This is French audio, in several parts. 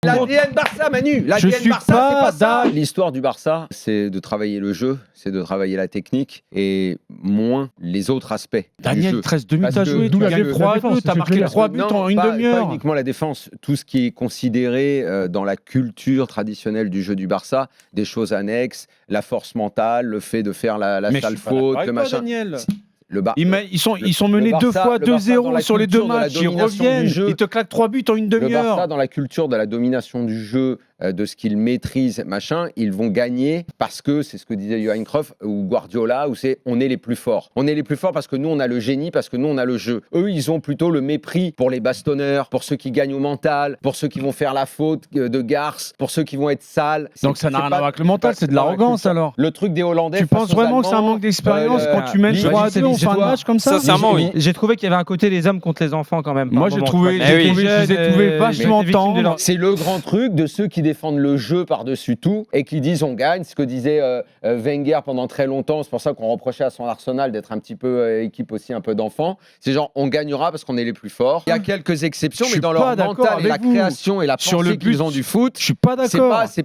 L'ADN Barça, Manu. L'ADN Barça, c'est pas ça. L'histoire du Barça, c'est de travailler le jeu, c'est de travailler la technique et moins les autres aspects. Daniel, du jeu. 13 minutes à jouer, tu gagnes 3-2, t'as marqué 3 buts en une demi-heure. Pas uniquement la défense, tout ce qui est considéré dans la culture traditionnelle du jeu du Barça, des choses annexes, la force mentale, le fait de faire la sale faute, le machin. Daniel. Ils sont menés deux fois 2-0 sur les deux matchs, ils reviennent, ils te claquent 3 buts en une demi-heure. Le Barça, dans la culture de la domination du jeu, de ce qu'ils maîtrisent, machin, ils vont gagner parce que c'est ce que disait Johan Cruyff ou Guardiola, où c'est on est les plus forts. On est les plus forts parce que nous on a le génie, parce que nous on a le jeu. Eux ils ont plutôt le mépris pour les bastonneurs, pour ceux qui gagnent au mental, pour ceux qui vont faire la faute de garce, pour ceux qui vont être sales. Donc ça n'a rien à voir avec le mental, c'est de l'arrogance alors. Le truc des Hollandais. Tu penses vraiment que c'est un manque d'expérience quand tu mènes 3-2 en fin de match comme ça? Sincèrement, oui. J'ai trouvé qu'il y avait un côté des hommes contre les enfants quand même. Moi, j'ai trouvé vachement tendres. C'est le grand truc de ceux qui défendent le jeu par-dessus tout et qui disent on gagne. Ce que disait Wenger pendant très longtemps. C'est pour ça qu'on reprochait à son Arsenal d'être un petit peu équipe aussi un peu d'enfants. C'est genre on gagnera parce qu'on est les plus forts. Il y a quelques exceptions, mais dans leur mental et la création et la pensée qu'ils ont du foot, je suis pas d'accord. C'est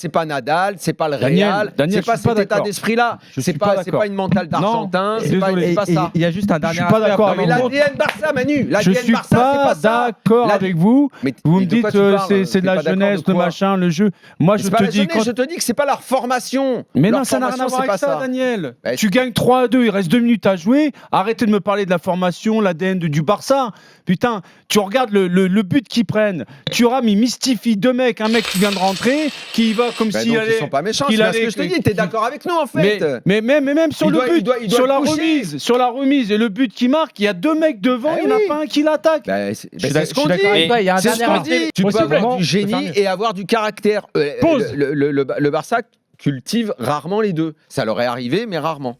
pas Nadal, c'est pas le Real, c'est pas cet état d'esprit-là. C'est pas une mentale d'Argentin. C'est pas ça. Il y a juste un dernier. Je suis pas d'accord. Mais l'ADN Barça, Manu. Je suis pas d'accord avec vous. Vous me dites c'est de la jeunesse, le machin, le jeu. Moi, je te dis que c'est pas leur formation. Mais non, ça n'a rien à voir avec ça, Daniel. Tu gagnes 3-2, il reste 2 minutes à jouer. Arrêtez de me parler de la formation, l'ADN du Barça. Putain, tu regardes le but qu'ils prennent. Thuram, il mystifie deux mecs. Un mec qui vient de rentrer, qui va comme s'il allait. Ils sont pas méchants. C'est ce que je te dis. T'es d'accord avec nous en fait. Mais même sur le but, sur la remise et le but qui marque, il y a deux mecs devant, il n'y en a pas un qui l'attaque. C'est ce qu'on dit. C'est ce qu'on dit. Tu peux avoir du génie et avoir du caractère. Le Barça cultive rarement les deux. Ça leur est arrivé, mais rarement.